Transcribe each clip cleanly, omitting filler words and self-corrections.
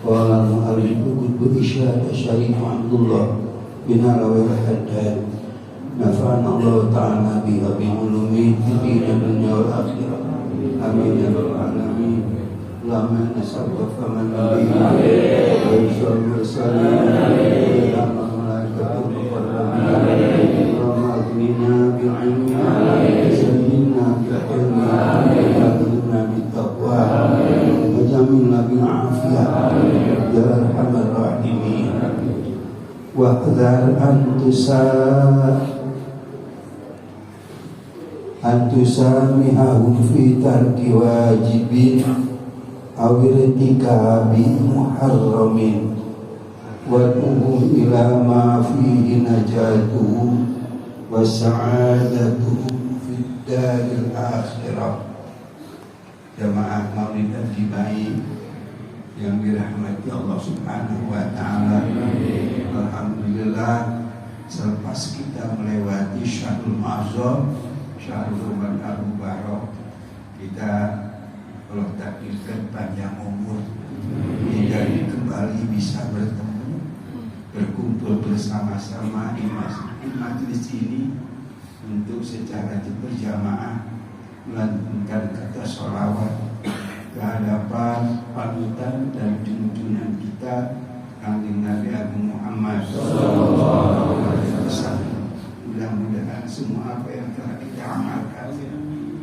Qala al-mu'allif qutbu isyad Syarif Abdullah bin Alawi al-Haddad nafa'ana Allah ta'ala biha bi ulumi dunya wal akhirah. Amin ya rabbal alamin. Lama nasabah faman nabi wa yusallu mursalin wa malaikatul muqarrabin wa aghnina bi'ilmi sayyidina bi'ilmi wa bittaqwa wa jamilna bil'afiyah ya arhamar rahimin. Wa qadar antusamihahum fi tarki wajibin awirtikabi muharramin waduhum ila ma fihi najatuhum wa sa'adatuhum fid daril akhirah. Jamaah maulid al-jibai yang dirahmati Allah subhanahu wa ta'ala. Alhamdulillah, selepas kita melewati Syahrul Mu'azzam, Syahrul Mubarak, kita Allah takdirkan panjang umur hingga kembali bisa bertemu, berkumpul bersama-sama di majelis ini untuk secara berjamaah melantunkan kata sholawat ke hadapan panutan dan junjungan kita Kanjeng Nabi Agung Muhammad SAW. Mudah-mudahan semua apa yang telah kita amalkan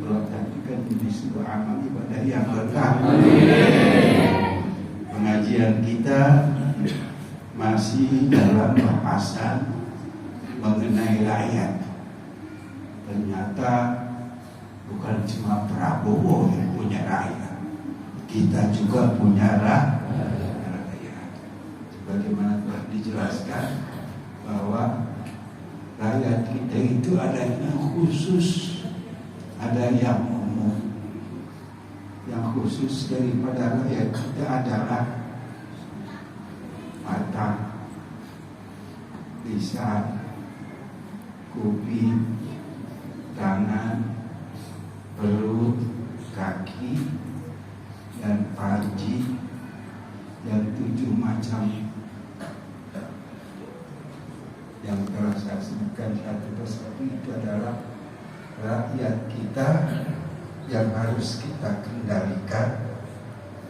Allah takdirkan menjadi sebuah amal ibadah yang berkah. Pengajian kita masih dalam bahasan mengenai rakyat. Ternyata bukan cuma Prabowo yang punya rakyat, kita juga punya rakyat. Sebagaimana telah dijelaskan bahwa rakyat kita itu ada yang khusus, ada yang umum. Yang khusus daripada rakyat kita adalah mata, lisan, kuping, tangan, perut, kaki, dan panji, dan 7 macam yang telah saya sebutkan satu persatu. Itu adalah rakyat kita yang harus kita kendalikan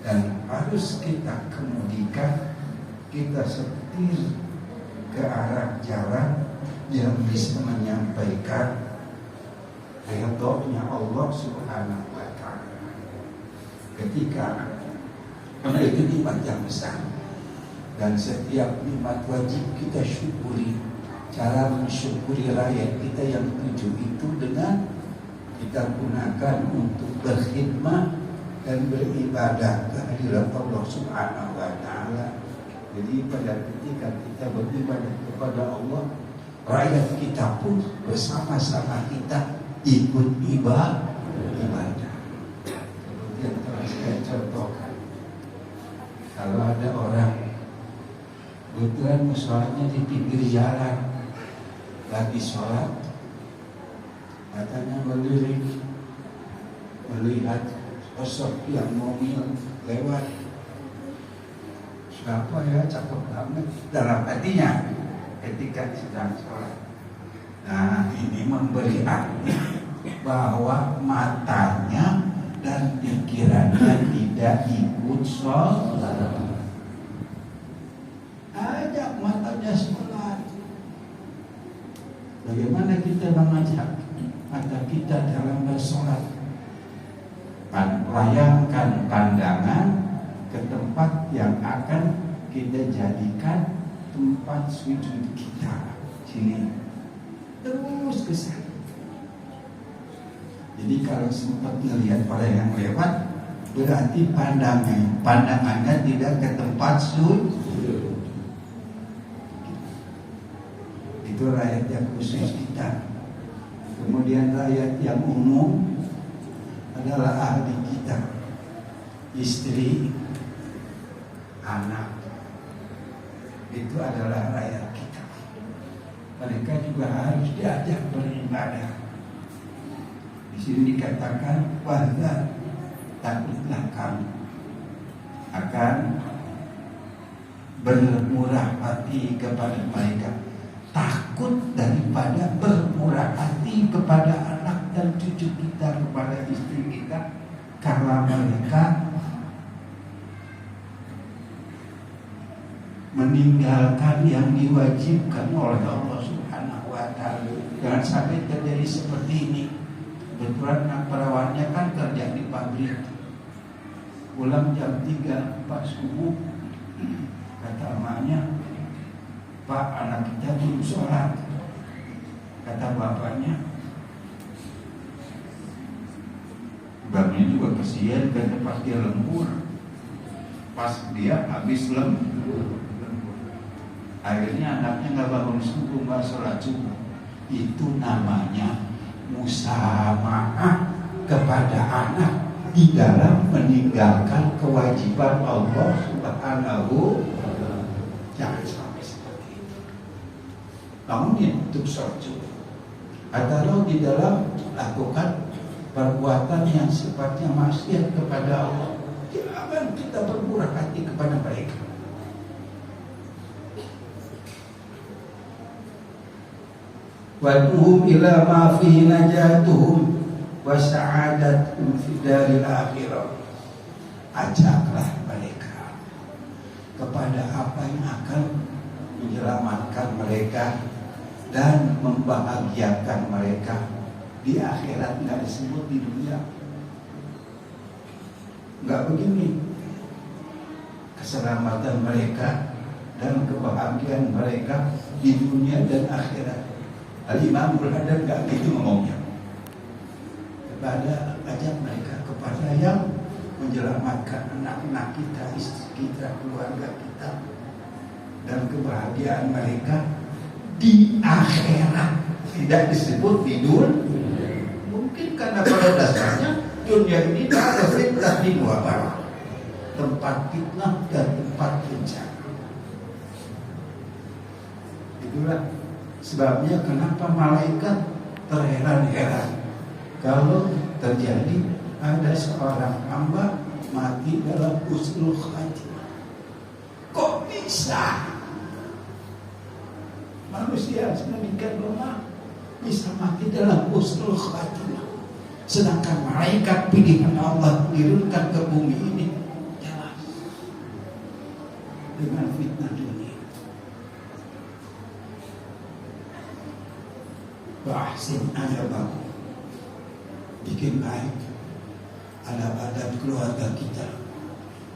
dan harus kita kemudikan, kita setir ke arah jalan yang bisa menyampaikan ridhonya Allah subhanahu wa ta'ala. Karena itu nikmat yang besar, dan setiap nikmat wajib kita syukuri. Cara mensyukuri rakyat kita yang 7 itu dengan kita gunakan untuk berkhidmat dan beribadah kehadirat Allah subhanahu wa ta'ala. Jadi pada ketika kita beribadah kepada Allah, rakyat kita pun bersama-sama kita ikut ibadah. Seperti yang telah saya contohkan, kalau ada orang kebetulan musholanya di pinggir jalan, lagi sholat, katanya melihat sosok yang mobil lewat. Siapa ya, cakep banget, dalam hatinya ketika sedang sholat. Nah, ini memberi arti bahwa matanya dan pikirannya tidak ikut sholat. Ajak matanya sholat. Bagaimana kita mengajak mata kita dalam bersolat? Layangkan pandangan ke tempat yang akan kita jadikan tempat sujud kita. Sini, terus ke sana. Jadi kalau sempat melihat orang yang lewat, berarti pandangannya tidak ke tempat sujud. Itu rakyat yang khusus kita. Kemudian rakyat yang umum adalah ahli kita, istri, anak. Itu adalah rakyat kita. Mereka juga harus diajak beribadah. Di sini dikatakan bahwa takutlah kamu akan bermurah hati kepada mereka, takut daripada bermurah hati kepada anak dan cucu kita, kepada istri kita, karena mereka meninggalkan yang diwajibkan oleh Allah Subhanahu wa Ta'ala. Jangan sampai terjadi seperti ini. Kebetulan perawannya kan kerja di pabrik, pulang jam 3 pas subuh. Kata emaknya, "Pak, anak kita belum sholat." Kata bapaknya, bapaknya juga kesian kan, pas dia lembur, pas dia habis lembur, akhirnya anaknya nggak bangun subuh, nggak sholat subuh. Itu namanya musamaah kepada anak di dalam meninggalkan kewajiban Allah Subhanahu. Jangan sampai seperti itu. Namun untuk sholat subuh atau di dalam lakukan perbuatan yang sifatnya maksiat kepada Allah, jangan kita bermurah hati kepada mereka. Wad'uhum ila ma fihi najatuhum wa sa'adatuhum fid daril akhirah. Ajaklah mereka kepada apa yang akan menyelamatkan mereka dan membahagiakan mereka di akhirat, nggak disebut di dunia. Nggak begini. Keselamatan mereka dan kebahagiaan mereka di dunia dan akhirat. Al-Imam Al-Haddad nggak gitu ngomongnya. Kepada ajak mereka kepada yang menyelamatkan anak-anak kita, istri kita, keluarga kita, dan kebahagiaan mereka di akhirat. Tidak disebut di dunia. Mungkin karena pada dasarnya dunia ini ada fitnah di muabalah, tempat fitnah dan tempat bencana. Itulah sebabnya kenapa malaikat terheran-heran kalau terjadi ada seorang hamba mati dalam husnul khatimah. Kok bisa manusia sedemikian lemah bisa mati dalam husnul khatimah, sedangkan malaikat pilihan Allah diturunkan ke bumi ini jelas dengan fitnah dunia. Wahsin adabakum, bikin baik adab-adab keluarga kita.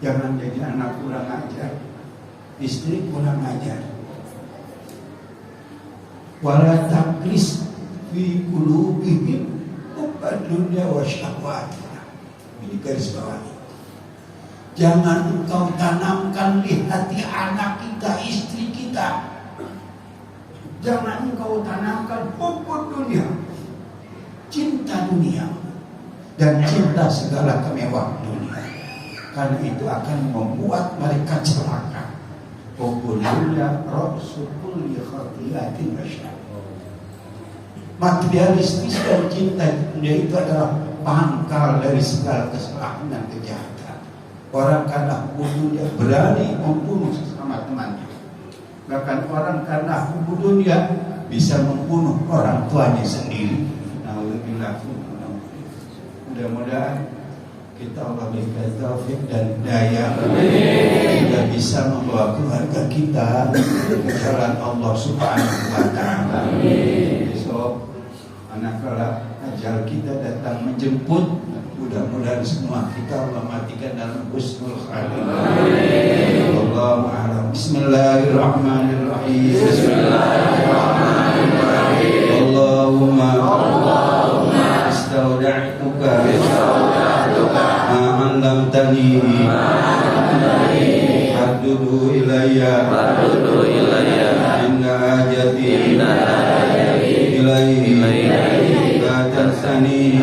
Jangan jadi anak kurang ajar, istri kurang ajar. Wala taqlis fi qulubihim hubbad dunya wa syahwatiha. Ini garis bawahi. Jangan engkau tanamkan di hati anak kita, istri kita. Jangan engkau tanamkan hubbud dunia, cinta dunia dan cinta segala kemewahan dunia, karena itu akan membuat mereka celaka. Hubbud dunya ra'su kulli khati'atin wa syarr. Materialistis dan cinta dunia itu adalah pangkal dari segala kesalahan dan kejahatan. Orang karena hubbud dunia berani membunuh sesama temannya. Bahkan orang karena hubbud dunia bisa membunuh orang tuanya sendiri. Nauzubillah. Mudah-mudahan kita Allah berikan taufik dan hidayah, kita bisa membawa keluarga kita ke jalan Allah Subhanahu wa Ta'ala. Besok manakala ajal kita datang menjemput, mudah-mudahan semua kita Allah matikan dalam husnul khatimah. Wallahu a'lam. Bismillahirrahmanirrahim. Allahumma istauda'tuka ma'allamtani fardudu ilayya inna hajati ilaihi la tansani